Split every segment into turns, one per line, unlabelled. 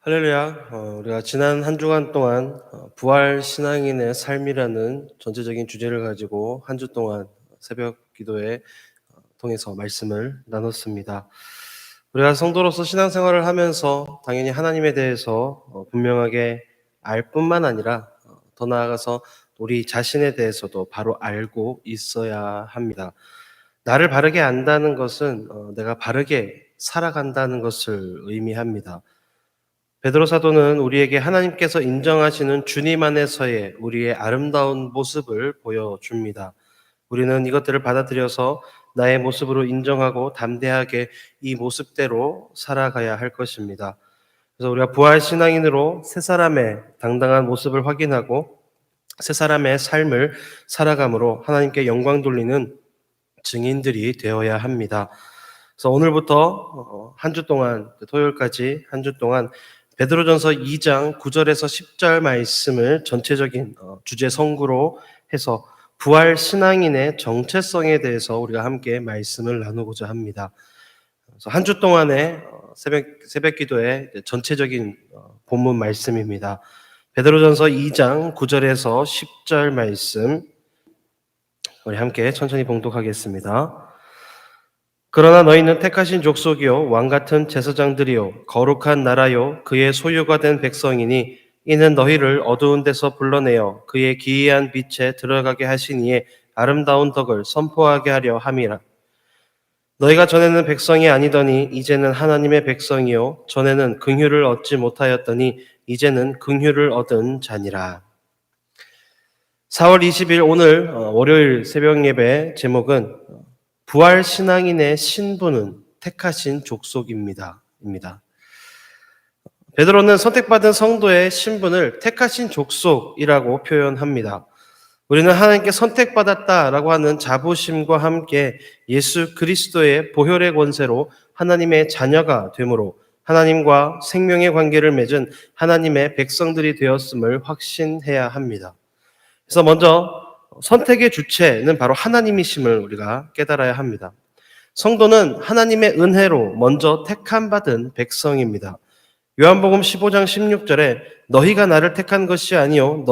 할렐루야. 우리가 지난 한 주간 동안 부활 신앙인의 삶이라는 전체적인 주제를 가지고 한 주 동안 새벽 기도에 통해서 말씀을 나눴습니다. 우리가 성도로서 신앙생활을 하면서 당연히 하나님에 대해서 분명하게 알 뿐만 아니라 더 나아가서 우리 자신에 대해서도 바로 알고 있어야 합니다. 나를 바르게 안다는 것은 내가 바르게 살아간다는 것을 의미합니다. 베드로 사도는 우리에게 하나님께서 인정하시는 주님 안에서의 우리의 아름다운 모습을 보여줍니다. 우리는 이것들을 받아들여서 나의 모습으로 인정하고 담대하게 이 모습대로 살아가야 할 것입니다. 그래서 우리가 부활 신앙인으로 새 사람의 당당한 모습을 확인하고 새 사람의 삶을 살아감으로 하나님께 영광 돌리는 증인들이 되어야 합니다. 그래서 오늘부터 한 주 동안, 토요일까지 한 주 동안 베드로전서 2장 9절에서 10절 말씀을 전체적인 주제 성구로 해서 부활 신앙인의 정체성에 대해서 우리가 함께 말씀을 나누고자 합니다. 그래서 한 주 동안의 새벽 기도의 전체적인 본문 말씀입니다. 베드로전서 2장 9절에서 10절 말씀 우리 함께 천천히 봉독하겠습니다. 그러나 너희는 택하신 족속이요 왕같은 제사장들이요 거룩한 나라요 그의 소유가 된 백성이니 이는 너희를 어두운 데서 불러내어 그의 기이한 빛에 들어가게 하신 이의 아름다운 덕을 선포하게 하려 함이라. 너희가 전에는 백성이 아니더니 이제는 하나님의 백성이요 전에는 긍휼을 얻지 못하였더니 이제는 긍휼을 얻은 자니라. 4월 20일 오늘 월요일 새벽 예배 제목은 부활 신앙인의 신분은 택하신 족속입니다. 베드로는 선택받은 성도의 신분을 택하신 족속이라고 표현합니다. 우리는 하나님께 선택받았다라고 하는 자부심과 함께 예수 그리스도의 보혈의 권세로 하나님의 자녀가 되므로 하나님과 생명의 관계를 맺은 하나님의 백성들이 되었음을 확신해야 합니다. 그래서 먼저 선택의 주체는 바로 하나님이심을 우리가 깨달아야 합니다. 성도는 하나님의 은혜로 먼저 택함 받은 백성입니다. 요한복음 15장 16절에 너희가 나를 택한 것이 아니요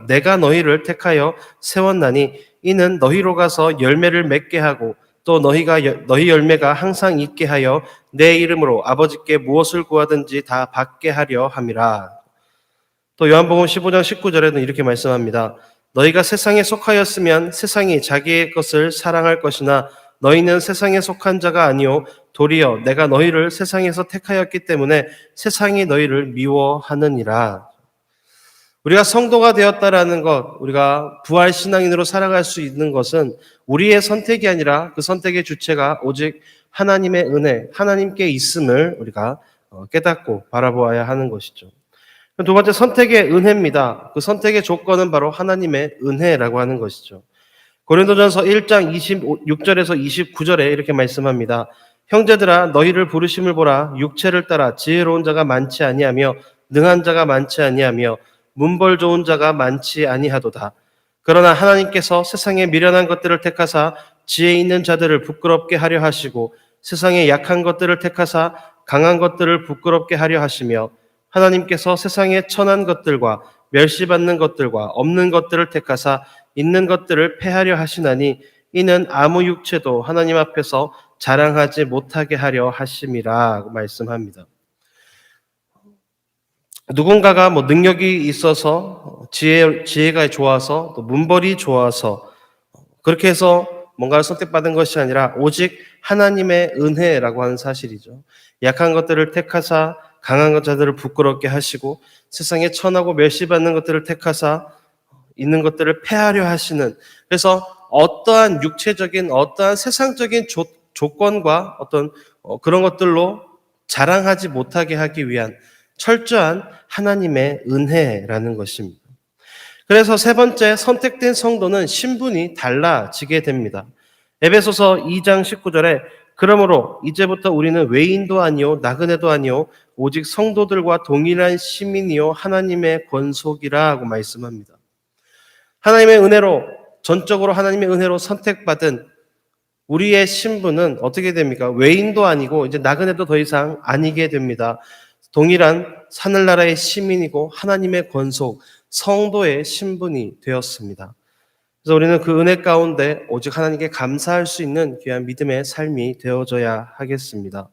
내가 너희를 택하여 세웠나니 이는 너희로 가서 열매를 맺게 하고 또 너희 열매가 항상 있게 하여 내 이름으로 아버지께 무엇을 구하든지 다 받게 하려 함이라. 또 요한복음 15장 19절에는 이렇게 말씀합니다. 너희가 세상에 속하였으면 세상이 자기의 것을 사랑할 것이나 너희는 세상에 속한 자가 아니요 도리어 내가 너희를 세상에서 택하였기 때문에 세상이 너희를 미워하느니라. 우리가 성도가 되었다라는 것, 우리가 부활 신앙인으로 살아갈 수 있는 것은 우리의 선택이 아니라 그 선택의 주체가 오직 하나님의 은혜, 하나님께 있음을 우리가 깨닫고 바라보아야 하는 것이죠. 두 번째 선택의 은혜입니다. 그 선택의 조건은 바로 하나님의 은혜라고 하는 것이죠. 고린도전서 1장 26절에서 29절에 이렇게 말씀합니다. 형제들아 너희를 부르심을 보라. 육체를 따라 지혜로운 자가 많지 아니하며 능한 자가 많지 아니하며 문벌 좋은 자가 많지 아니하도다. 그러나 하나님께서 세상에 미련한 것들을 택하사 지혜 있는 자들을 부끄럽게 하려 하시고 세상에 약한 것들을 택하사 강한 것들을 부끄럽게 하려 하시며 하나님께서 세상에 천한 것들과 멸시받는 것들과 없는 것들을 택하사 있는 것들을 패하려 하시나니 이는 아무 육체도 하나님 앞에서 자랑하지 못하게 하려 하심이라 말씀합니다. 누군가가 능력이 있어서 지혜가 좋아서 또 문벌이 좋아서 그렇게 해서 뭔가를 선택받은 것이 아니라 오직 하나님의 은혜라고 하는 사실이죠. 약한 것들을 택하사 강한 자들을 부끄럽게 하시고 세상에 천하고 멸시받는 것들을 택하사 있는 것들을 패하려 하시는, 그래서 어떠한 육체적인 어떠한 세상적인 조건과 어떤 그런 것들로 자랑하지 못하게 하기 위한 철저한 하나님의 은혜라는 것입니다. 그래서 세 번째 선택된 성도는 신분이 달라지게 됩니다. 에베소서 2장 19절에 그러므로 이제부터 우리는 외인도 아니요 나그네도 아니요 오직 성도들과 동일한 시민이요 하나님의 권속이라고 말씀합니다. 하나님의 은혜로 전적으로 하나님의 은혜로 선택받은 우리의 신분은 어떻게 됩니까? 외인도 아니고 이제 나그네도 더 이상 아니게 됩니다. 동일한 하늘나라의 시민이고 하나님의 권속, 성도의 신분이 되었습니다. 그래서 우리는 그 은혜 가운데 오직 하나님께 감사할 수 있는 귀한 믿음의 삶이 되어져야 하겠습니다.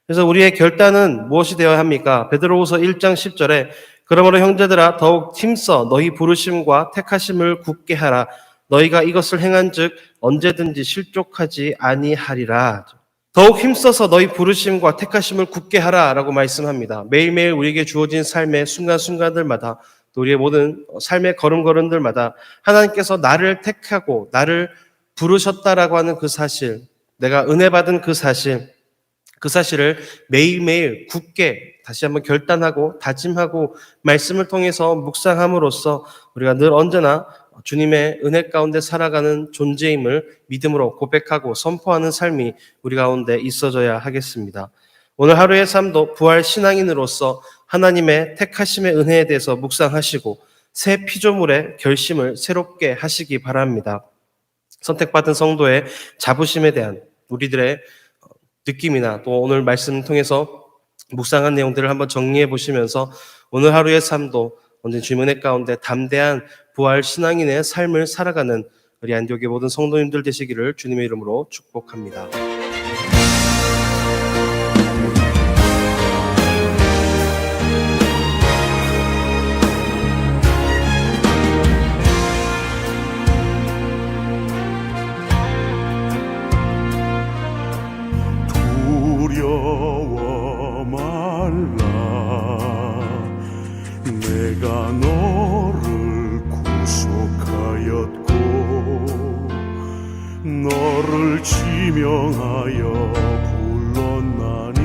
그래서 우리의 결단은 무엇이 되어야 합니까? 베드로후서 1장 10절에 그러므로 형제들아 더욱 힘써 너희 부르심과 택하심을 굳게 하라. 너희가 이것을 행한즉 언제든지 실족하지 아니하리라. 더욱 힘써서 너희 부르심과 택하심을 굳게 하라라고 말씀합니다. 매일매일 우리에게 주어진 삶의 순간순간들마다 또 우리의 모든 삶의 걸음걸음들마다 하나님께서 나를 택하고 나를 부르셨다라고 하는 그 사실, 내가 은혜 받은 그 사실을 매일매일 굳게 다시 한번 결단하고 다짐하고 말씀을 통해서 묵상함으로써 우리가 늘 언제나 주님의 은혜 가운데 살아가는 존재임을 믿음으로 고백하고 선포하는 삶이 우리 가운데 있어져야 하겠습니다. 오늘 하루의 삶도 부활 신앙인으로서 하나님의 택하심의 은혜에 대해서 묵상하시고 새 피조물의 결심을 새롭게 하시기 바랍니다. 선택받은 성도의 자부심에 대한 우리들의 느낌이나 또 오늘 말씀 통해서 묵상한 내용들을 한번 정리해 보시면서 오늘 하루의 삶도 언제 주님의 은혜 가운데 담대한 부활 신앙인의 삶을 살아가는 우리 안디옥의 모든 성도님들 되시기를 주님의 이름으로 축복합니다.
두려워 말라 내가 너를 구속하였고 너를 지명하여 불렀나니